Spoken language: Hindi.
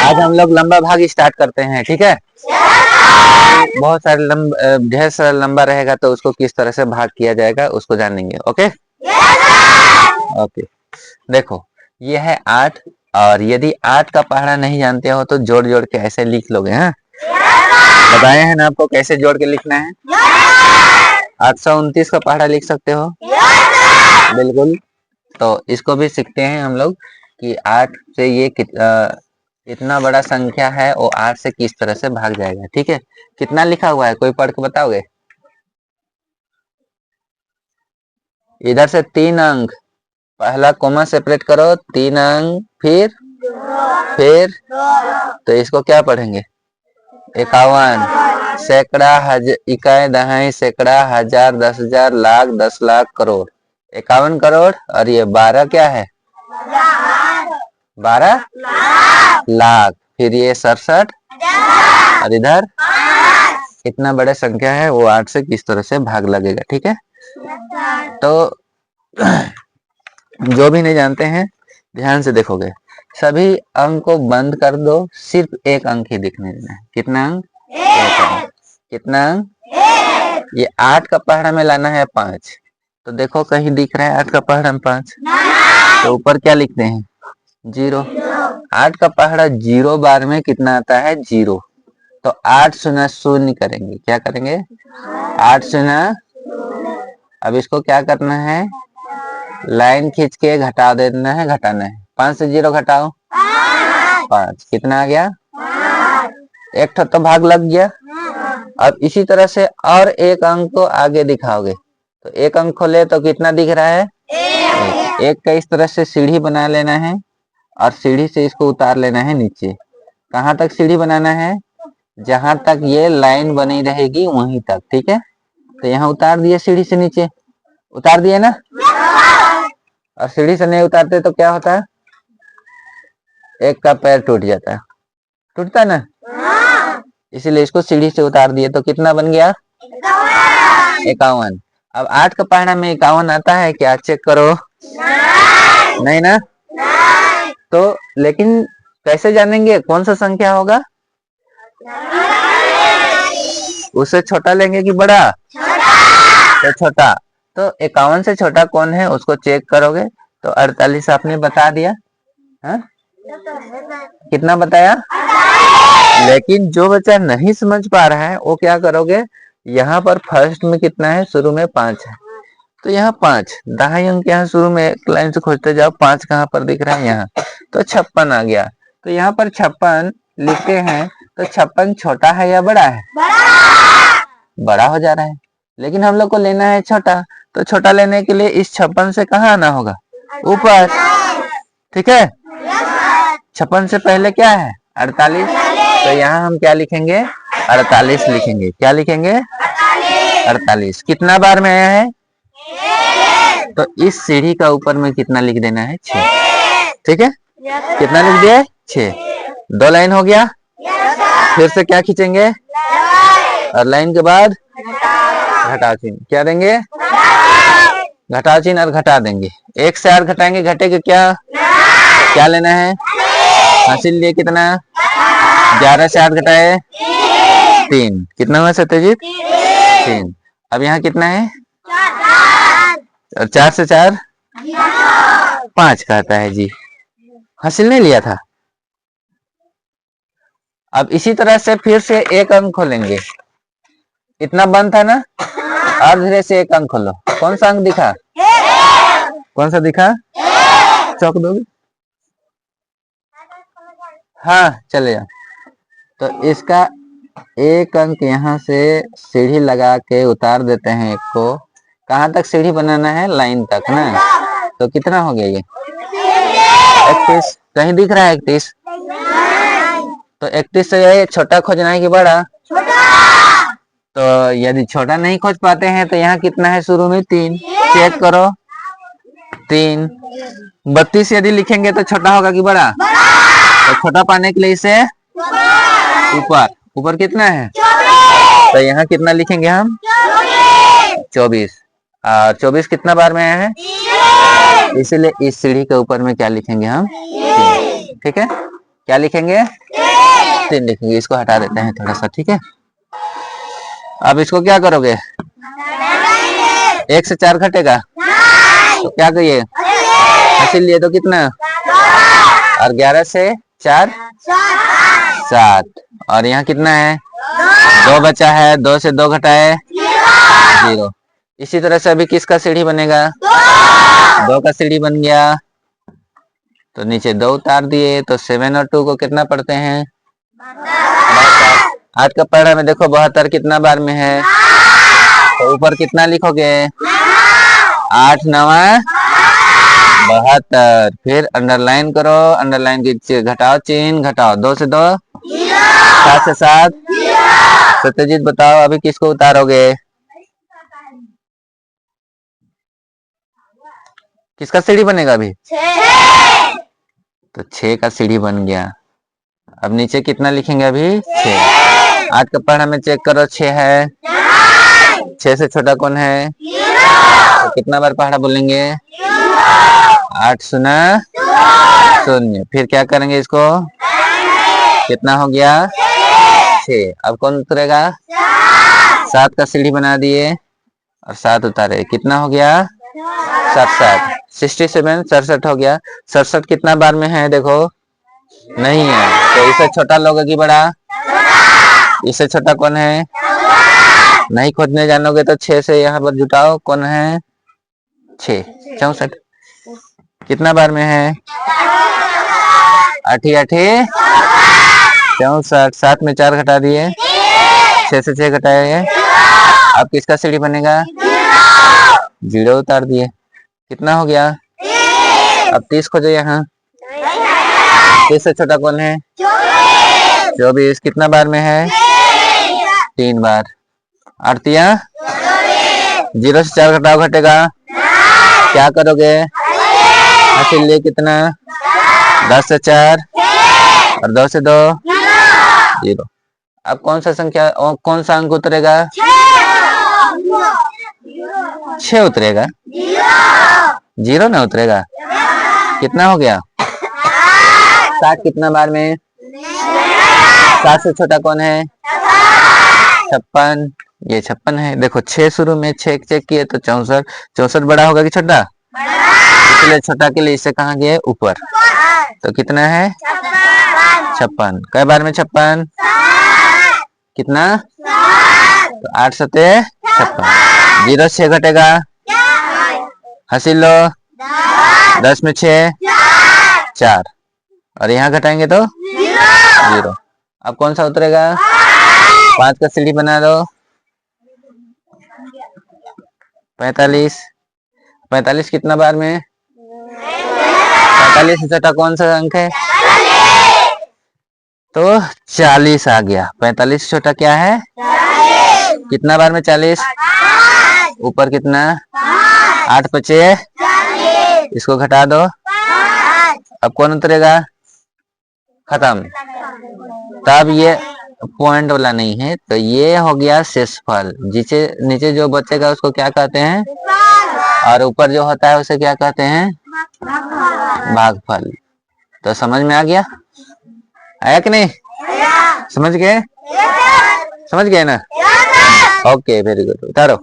आज हम लोग लंबा भाग स्टार्ट करते हैं, ठीक है। बहुत सारे ढेर सारा लंबा रहेगा तो उसको किस तरह से भाग किया जाएगा उसको जानेंगे। ओके ओके, देखो ये है 8 और यदि 8 का पहाड़ा नहीं जानते हो तो जोड़ जोड़ के ऐसे लिख लोगे। हाँ, बताए हैं ना आपको कैसे जोड़ के लिखना है। 829 का पहाड़ा लिख सकते हो। बिल्कुल, तो इसको भी सीखते हैं हम लोग कि 8 से ये इतना बड़ा संख्या है वो 8 से किस तरह से भाग जाएगा। ठीक है, कितना लिखा हुआ है कोई पढ़ के बताओगे। इधर से 3 अंक, पहला कोमा सेपरेट करो, 3 अंक, फिर तो इसको क्या पढ़ेंगे। 51, सैकड़ा, इकाई, दहाई, सैकड़ा, हजार, 10,000, लाख, 10 लाख, करोड़, 51 करोड़। और ये 12 क्या है, 12 लाख। फिर ये 67 और इधर इतना बड़ा संख्या है वो 8 से किस तरह से भाग लगेगा। ठीक है, तो जो भी नहीं जानते हैं ध्यान से देखोगे, सभी अंक को बंद कर दो, सिर्फ एक अंक ही दिखने देना है। कितना अंक, एक अंक। कितना अंक, ये 8 का पहाड़ा में लाना है 5, तो देखो कहीं दिख रहा है 8 का पहाड़ा में 5, तो ऊपर क्या लिखते हैं, 0। 8 का पहाड़ा 0 बार में कितना आता है, 0। तो 8 शून्य शून्य करेंगे, क्या करेंगे, 8 शून्य। अब इसको क्या करना है, लाइन खींच के घटा देना है, घटाना है। 5 से 0 घटाओ, 5, कितना आ गया, एक तो भाग लग गया। अब इसी तरह से और एक अंक को आगे दिखाओगे, तो एक अंक खोले तो कितना दिख रहा है, एक का इस तरह से सीढ़ी बना लेना है और सीढ़ी से इसको उतार लेना है नीचे। कहाँ तक सीढ़ी बनाना है, जहां तक ये लाइन बनी रहेगी वहीं तक। ठीक है, तो यहाँ उतार दिए, सीढ़ी से नीचे उतार दिए ना। और सीढ़ी से नहीं उतारते तो क्या होता है, एक का पैर टूट जाता है, टूटता ना, इसीलिए इसको सीढ़ी से उतार दिए। तो कितना बन गया, 51। अब 8 का पहाड़ा में 51 आता है क्या, चेक करो, नहीं ना। तो लेकिन कैसे जानेंगे कौन सा संख्या होगा, उससे छोटा लेंगे कि बड़ा, तो छोटा। तो 51 से छोटा कौन है उसको चेक करोगे, तो 48 आपने बता दिया। हाँ, कितना बताया। लेकिन जो बच्चा नहीं समझ पा रहा है वो क्या करोगे, यहाँ पर फर्स्ट में कितना है, शुरू में 5 है, तो यहाँ 5, दहाई अंक यहाँ शुरू में एक लाइन से खोजते जाओ, 5 कहाँ पर दिख रहा है, यहाँ, तो 56 आ गया। तो यहाँ पर 56 लिखते हैं, तो 56 छोटा है या बड़ा है, बड़ा हो जा रहा है। लेकिन हम लोग को लेना है छोटा, तो छोटा लेने के लिए इस 56 से कहाँ आना होगा, ऊपर। ठीक है, 56 से पहले क्या है, 48, तो यहाँ हम क्या लिखेंगे, 48 लिखेंगे। क्या लिखेंगे, 48। कितना बार में आया है, तो इस सीढ़ी का ऊपर में कितना लिख देना है, 6। ठीक है, कितना लिख दिए, 6। 2 लाइन हो गया, फिर से क्या खींचेंगे, और लाइन के बाद घटाव चिन्ह, क्या देंगे, घटाव चिन्ह और घटा देंगे। 1 से 8 घटाएंगे, घटेगा क्या लेना है, हासिल लिए कितना, 11 से 8 घटाए 3, कितना हुआ सत्यजीत, 3। अब यहाँ कितना है, और 4 से 4 5 कहता है जी, हासिल नहीं लिया था। अब इसी तरह से फिर से एक अंक खोलेंगे, इतना बंद था ना, और धीरे से एक अंक खोलो, कौन सा अंक दिखा, कौन सा दिखा, चौक दोगे, हाँ चले जाओ। तो इसका एक अंक यहाँ से सीढ़ी लगा के उतार देते हैं एक को, कहाँ तक सीढ़ी बनाना है, लाइन तक ना, तो कितना हो गया ये, 31। कहीं दिख रहा है 31, तो 31 से ये छोटा खोजना है कि बड़ा, तो यदि छोटा नहीं खोज पाते हैं तो यहाँ कितना है, शुरू में 3, चेक करो 3। 32 यदि लिखेंगे तो छोटा होगा कि बड़ा, तो छोटा पाने के लिए इसे ऊपर कितना है, तो यहाँ कितना लिखेंगे हम, 24। और 24 कितना बार में आया है, इसीलिए इस सीढ़ी के ऊपर में क्या लिखेंगे हम, 3। ठीक है, क्या लिखेंगे, 3 लिखेंगे, इसको हटा देते हैं थोड़ा सा, ठीक है। अब इसको क्या करोगे, 1 से 4 घटेगा तो क्या कहिए, हासिल लिए तो कितना, और 11 से 4 7, और यहाँ कितना है 2 बचा है, 2 से 2 घटाए 0। इसी तरह से अभी किसका सीढ़ी बनेगा, 2 का सीढ़ी बन गया, तो नीचे 2 उतार दिए, तो 7 और 2 को कितना पढ़ते हैं, 8 का पढ़ा में देखो 72 कितना बार में है, तो ऊपर कितना लिखोगे, 8 9 72, फिर अंडरलाइन करो, अंडरलाइन की घटाओ चिन्ह, घटाओ 2 से 2 7 से 7। सत्यजीत बताओ अभी किसको उतारोगे, किसका सीढ़ी बनेगा अभी, तो 6 का सीढ़ी बन गया। अब नीचे कितना लिखेंगे अभी, 6। 8 का पढ़ा में चेक करो, 6 है, 6 से छोटा कौन है, तो कितना बार पहाड़ा बोलेंगे, 8 0 0। फिर क्या करेंगे इसको, कितना हो गया 6। अब कौन उतरेगा, 7 का सीढ़ी बना दिए और 7 उतारे, कितना हो गया 67, 67 67 हो गया। 67 कितना बार में है देखो, नहीं है, तो इससे छोटा लोगे कि बड़ा, इससे छोटा कौन है, नहीं खोजने जानोगे तो 6 से यहाँ पर जुटाओ, कौन है 6, 64 कितना बार में है, 8 8 64, 7 में 4 घटा दिए, 6 से 6 घटाए, अब किसका सीढ़ी बनेगा, 0 उतार दिए, कितना हो गया, अब 30 खोजो यहाँ, 30 से छोटा कौन है, 24 कितना बार में है, 3 बार, 8 0 से 4 घटाओ, घटेगा, क्या करोगे, हासिल लिए कितना, 10 से 4 और 2 से 2 0। अब कौन सा संख्या, कौन सा अंक उतरेगा, 6 उतरेगा, 0 ना उतरेगा, कितना हो गया, 60 कितना बार में, 7 से छोटा कौन है, 56, ये 56 है। देखो 6 शुरू में 6 चेक किए तो 64, 64 बड़ा होगा कि छोटा, इसलिए छोटा के लिए इसे कहाँ गए ऊपर, तो कितना है 56, कई बार में 56 कितना, तो 8 7 56, 0 से 6 घटेगा, हासिल लो, 10 में 6 4, और यहाँ घटाएंगे तो 0। अब कौन सा उतरेगा, 5 का सीढ़ी बना दो, 45, 45 कितना बार में, 45 से छोटा कौन सा अंक है, तो 40 आ गया। 45 से छोटा क्या है, कितना बार में 40, ऊपर कितना, 8 5 इसको घटा दो, अब कौन उतरेगा, खत्म। तब ये पॉइंट वाला नहीं है, तो ये हो गया शेषफल, जिसे नीचे जो बचेगा उसको क्या कहते हैं, और ऊपर जो होता है उसे क्या कहते हैं, भागफल। तो समझ में आ गया, आया कि नहीं, समझ गए, समझ गए ना, ओके वेरी गुड, उतारो।